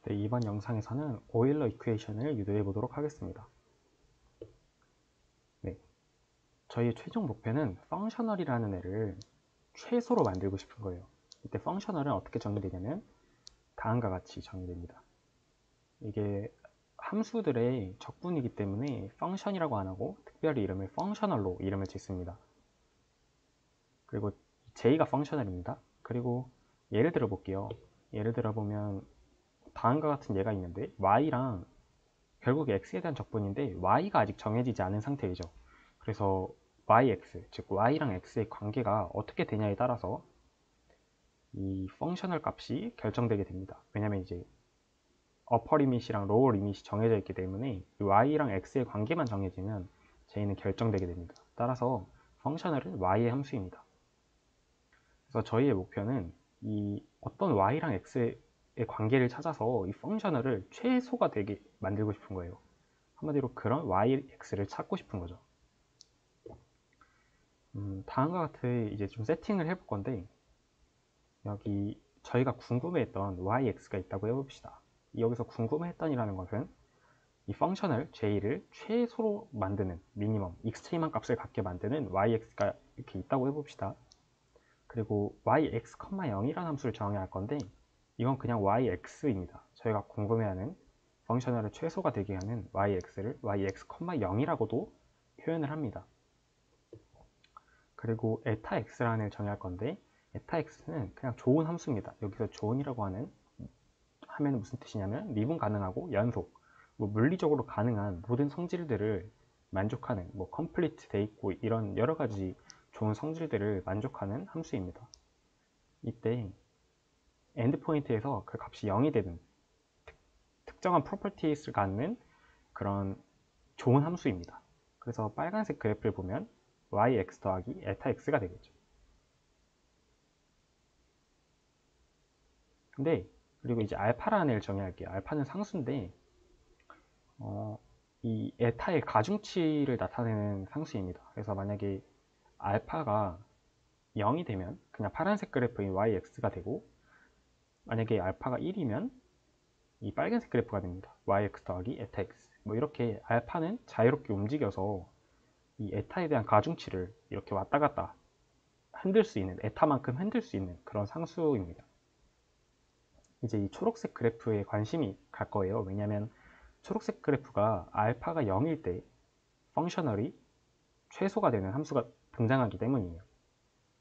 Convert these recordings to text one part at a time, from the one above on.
네, 이번 영상에서는 오일러 이퀘이션을 유도해 보도록 하겠습니다. 네, 저희의 최종 목표는 펑셔널이라는 애를 최소로 만들고 싶은 거예요. 이때 펑셔널은 어떻게 정의되냐면 다음과 같이 정의됩니다. 이게 함수들의 적분이기 때문에 펑션이라고 안 하고 특별히 이름을 펑셔널로 이름을 짓습니다. 그리고 j가 펑셔널입니다. 그리고 예를 들어 볼게요. 예를 들어 보면 다음과 같은 예가 있는데 y랑 결국 x에 대한 적분인데 y가 아직 정해지지 않은 상태이죠. 그래서 yx, 즉 y랑 x의 관계가 어떻게 되냐에 따라서 이 펑셔널 값이 결정되게 됩니다. 왜냐면 이제 어퍼 리밋이랑 로어 리밋이 정해져 있기 때문에 y랑 x의 관계만 정해지면 j는 결정되게 됩니다. 따라서 펑셔널은 y의 함수입니다. 그래서 저희의 목표는 이 어떤 y랑 x의 관계를 찾아서 이 펑셔널을 최소가 되게 만들고 싶은 거예요. 한마디로 그런 yx를 찾고 싶은 거죠. 다음과 같이 이제 좀 세팅을 해볼 건데, 여기 저희가 궁금해했던 yx가 있다고 해봅시다. 여기서 궁금해했던이라는 것은 이 펑셔널 j를 최소로 만드는 미니멈, 익스트림한 값을 갖게 만드는 yx가 이렇게 있다고 해봅시다. 그리고 yx, 0이라는 함수를 정해야 할 건데, 이건 그냥 yx입니다. 저희가 궁금해하는 펑셔널을 최소가 되게 하는 yx를 yx, 0이라고도 표현을 합니다. 그리고 에타 x라는 애를 정의할 건데 에타 x는 그냥 좋은 함수입니다. 여기서 좋은이라고 하면 무슨 뜻이냐면 미분 가능하고 연속, 뭐 물리적으로 가능한 모든 성질들을 만족하는 뭐 컴플리트 돼 있고 이런 여러 가지 좋은 성질들을 만족하는 함수입니다. 이때 엔드 포인트에서 그 값이 0이 되는 특정한 프로퍼티스를 갖는 그런 좋은 함수입니다. 그래서 빨간색 그래프를 보면 yx 더하기 에타 x가 되겠죠. 근데 그리고 이제 알파라는 애를 정의할게요. 알파는 상수인데 이 에타의 가중치를 나타내는 상수입니다. 그래서 만약에 알파가 0이 되면 그냥 파란색 그래프인 yx가 되고, 만약에 알파가 1이면 이 빨간색 그래프가 됩니다. yx 더하기 에타 x. 뭐 이렇게 알파는 자유롭게 움직여서 이 에타에 대한 가중치를 이렇게 왔다 갔다 흔들 수 있는, 에타만큼 흔들 수 있는 그런 상수입니다. 이제 이 초록색 그래프에 관심이 갈 거예요. 왜냐면 초록색 그래프가 알파가 0일 때 펑셔널이 최소가 되는 함수가 등장하기 때문이에요.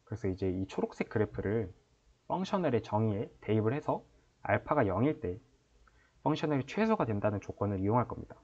그래서 이제 이 초록색 그래프를 펑셔널의 정의에 대입을 해서 알파가 0일 때 펑셔널이 최소가 된다는 조건을 이용할 겁니다.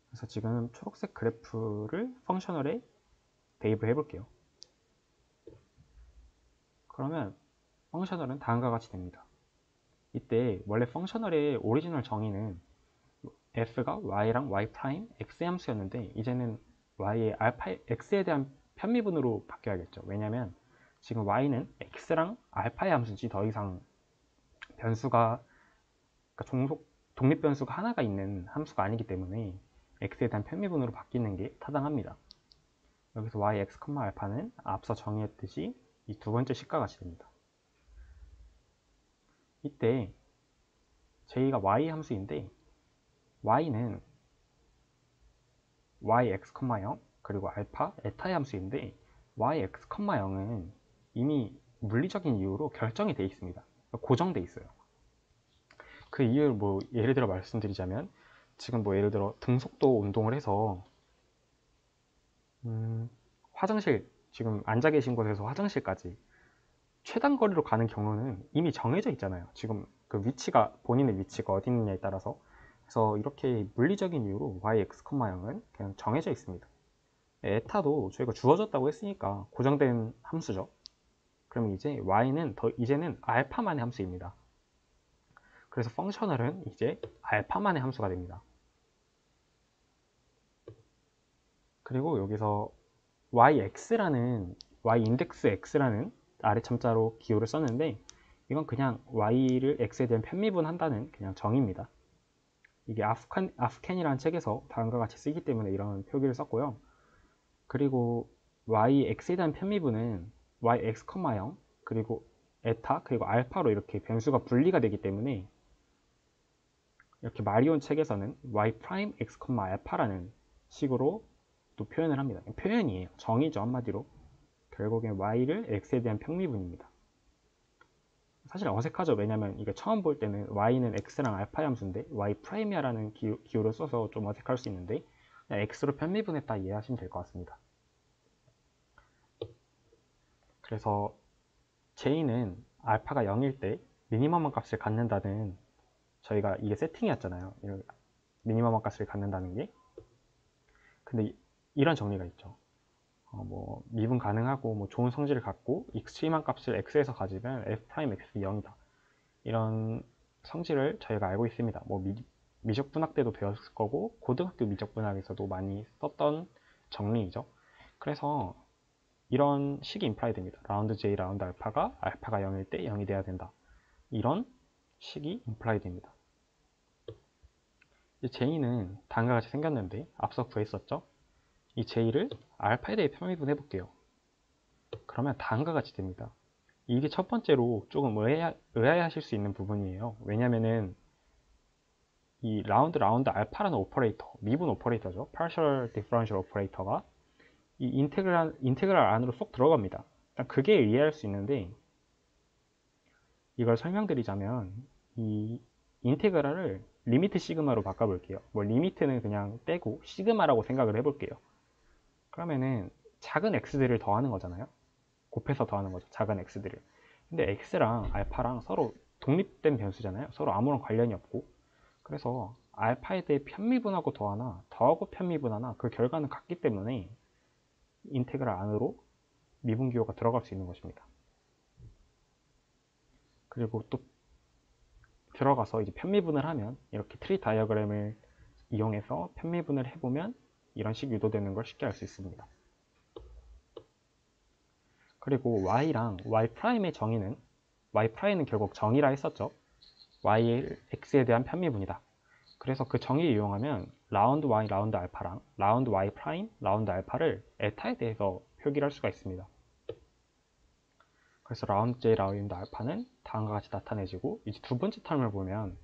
그래서 지금 초록색 그래프를 펑셔널에 대입을 해볼게요. 그러면 펑셔널은 다음과 같이 됩니다. 이때 원래 펑셔널의 오리지널 정의는 f가 y랑 y 프라임 x의 함수였는데 이제는 y의 알파 x에 대한 편미분으로 바뀌어야겠죠. 왜냐면 지금 y는 x랑 알파의 함수지 더 이상 변수가, 그러니까 종속 독립 변수가 하나가 있는 함수가 아니기 때문에 x에 대한 편미분으로 바뀌는 게 타당합니다. 여기서 yx, 알파는 앞서 정의했듯이 이 두 번째 식과 같이 됩니다. 이때 j가 y 함수인데 y는 yx, 0 그리고 알파, 에타의 함수인데 yx, 0은 이미 물리적인 이유로 결정이 되어 있습니다. 고정되어 있어요. 그 이유를 뭐 예를 들어 말씀드리자면, 지금 뭐 예를 들어 등속도 운동을 해서 화장실, 지금 앉아 계신 곳에서 화장실까지 최단 거리로 가는 경로는 이미 정해져 있잖아요. 지금 그 위치가, 본인의 위치가 어디 있느냐에 따라서. 그래서 이렇게 물리적인 이유로 yx, 0은 그냥 정해져 있습니다. 에타도 저희가 주어졌다고 했으니까 고정된 함수죠. 그럼 이제 y는 이제는 알파만의 함수입니다. 그래서 펑셔널은 이제 알파만의 함수가 됩니다. 그리고 여기서 yx라는 y 인덱스 x라는 아래 참자로 기호를 썼는데, 이건 그냥 y를 x에 대한 편미분한다는 그냥 정의입니다. 이게 아프켄이라는 책에서 다음과 같이 쓰기 때문에 이런 표기를 썼고요. 그리고 yx에 대한 편미분은 yx, 0 그리고 에타 그리고 알파로 이렇게 변수가 분리가 되기 때문에 이렇게 마리온 책에서는 y 프라임 x, 알파라는 식으로 또 표현을 합니다. 표현이에요. 정의죠, 한마디로. 결국엔 y를 x에 대한 평미분입니다. 사실 어색하죠. 왜냐면 이거 처음 볼 때는 y는 x랑 알파 함수인데 y 프라임이라는 기호를 써서 좀 어색할 수 있는데 그냥 x로 편미분했다 이해하시면 될 것 같습니다. 그래서 j는 알파가 0일 때 미니멈 값을 갖는다는 저희가 이게 세팅이었잖아요. 미니멈 값을 갖는다는 게. 근데 이런 정리가 있죠. 뭐 미분 가능하고 뭐 좋은 성질을 갖고 익스트림한 값을 x에서 가지면 f 프라임 x이 0이다. 이런 성질을 저희가 알고 있습니다. 뭐 미적분학 때도 배웠을 거고 고등학교 미적분학에서도 많이 썼던 정리이죠. 그래서 이런 식이 임플라이 됩니다. 라운드 j, 라운드 알파가 0일 때 0이 돼야 된다. 이런 식이 임플라이 됩니다. j는 다음과 같이 생겼는데 앞서 구했었죠. 이 j를 알파에 대해 편미분 해볼게요. 그러면 다음과 같이 됩니다. 이게 첫 번째로 조금 의아해하실 수 있는 부분이에요. 왜냐면은 이 라운드 알파라는 오퍼레이터, 미분 오퍼레이터죠. partial differential 오퍼레이터가 이 인테그랄 안으로 쏙 들어갑니다. 일단 그게 이해할 수 있는데 이걸 설명드리자면 이 인테그랄을 리미트 시그마로 바꿔볼게요. 뭐 리미트는 그냥 떼고 시그마라고 생각을 해볼게요. 그러면은 작은 x들을 더하는 거잖아요. 곱해서 더하는 거죠. 작은 x들을. 근데 x랑 알파랑 서로 독립된 변수잖아요. 서로 아무런 관련이 없고. 그래서 알파에 대해 편미분하고 더하나 더하고 편미분하나 그 결과는 같기 때문에 인테그랄 안으로 미분기호가 들어갈 수 있는 것입니다. 그리고 또 들어가서 이제 편미분을 하면 이렇게 트리 다이어그램을 이용해서 편미분을 해보면 이런 식 유도되는 걸 쉽게 알 수 있습니다. 그리고 y랑 y'의 정의는 y'는 결국 정의라 했었죠. y, x에 대한 편미분이다. 그래서 그 정의를 이용하면 라운드 y, 라운드 알파랑 라운드 y 프라임, 라운드 알파를 에타에 대해서 표기를 할 수가 있습니다. 그래서 라운드 j, 라운드 알파는 다음과 같이 나타내지고 이제 두 번째 텀을 보면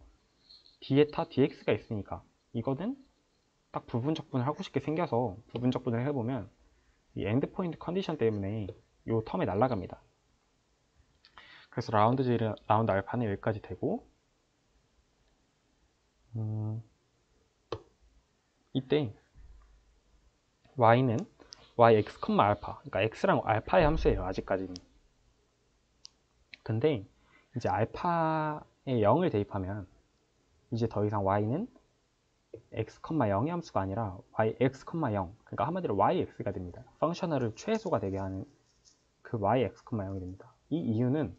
d에타 dx가 있으니까 이거는 딱 부분적분을 하고 싶게 생겨서 부분적분을 해보면 이 엔드포인트 컨디션 때문에 이 텀이 날아갑니다. 그래서 라운드 j, 라운드 알파는 여기까지 되고 이때 y는 yx, 알파 그러니까 x랑 알파의 함수예요. 아직까지는. 근데 이제 알파에 0을 대입하면 이제 더 이상 y는 x, 0의 함수가 아니라 yx, 0 그러니까 한마디로 yx가 됩니다. 펑셔널을 최소가 되게 하는 그 yx, 0이 됩니다. 이 이유는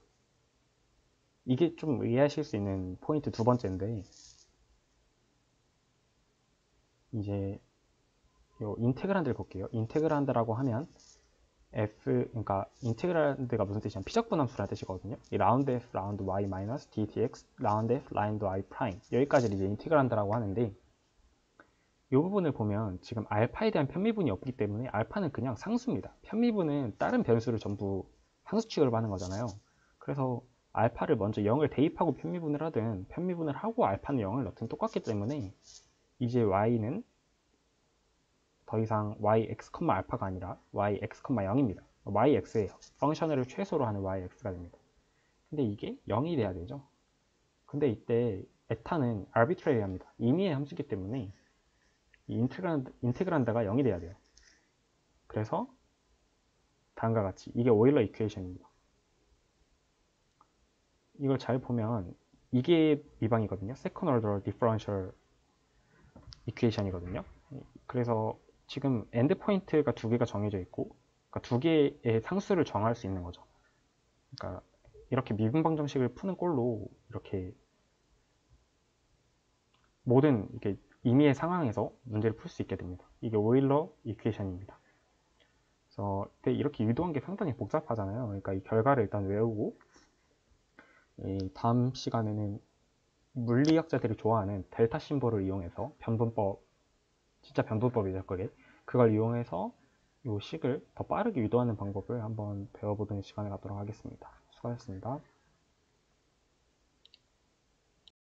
이게 좀 이해하실 수 있는 포인트 두 번째인데 이제 요 인테그란드를 볼게요. 인테그란드라고 하면 그러니까 인테그란드가 무슨 뜻이냐면 피적분함수라는 뜻이거든요. 이 라운드 f, 라운드 y 마이너스 ddx, 라운드 f, 라운드 y 프라임 여기까지를 이제 인테그란드라고 하는데 이 부분을 보면 지금 알파에 대한 편미분이 없기 때문에 알파는 그냥 상수입니다. 편미분은 다른 변수를 전부 상수 취급하는 거잖아요. 그래서 알파를 먼저 0을 대입하고 편미분을 하든 편미분을 하고 알파는 0을 넣든 똑같기 때문에 이제 y는 더 이상 yx, 알파가 아니라 yx, 0입니다. yx예요. 펑셔널을 최소로 하는 yx가 됩니다. 근데 이게 0이 돼야 되죠. 근데 이때 에타는 arbitrary합니다. 임의의 함수이기 때문에 이 인테그란드가 0이 돼야 돼요. 그래서 다음과 같이 이게 오일러 이퀘이션입니다. 이걸 잘 보면 이게 미방이거든요. Second order differential equation이거든요. 그래서 지금 엔드 포인트가 두 개가 정해져 있고 그러니까 두 개의 상수를 정할 수 있는 거죠. 그러니까 이렇게 미분 방정식을 푸는 꼴로 이렇게 모든 이렇게 임의의 상황에서 문제를 풀 수 있게 됩니다. 이게 오일러 이퀘이션입니다. 그래서 이렇게 유도한 게 상당히 복잡하잖아요. 그러니까 이 결과를 일단 외우고 이 다음 시간에는 물리학자들이 좋아하는 델타 심볼을 이용해서 변분법, 진짜 변분법이죠, 그게. 그걸 이용해서 이 식을 더 빠르게 유도하는 방법을 한번 배워보는 시간을 갖도록 하겠습니다. 수고하셨습니다.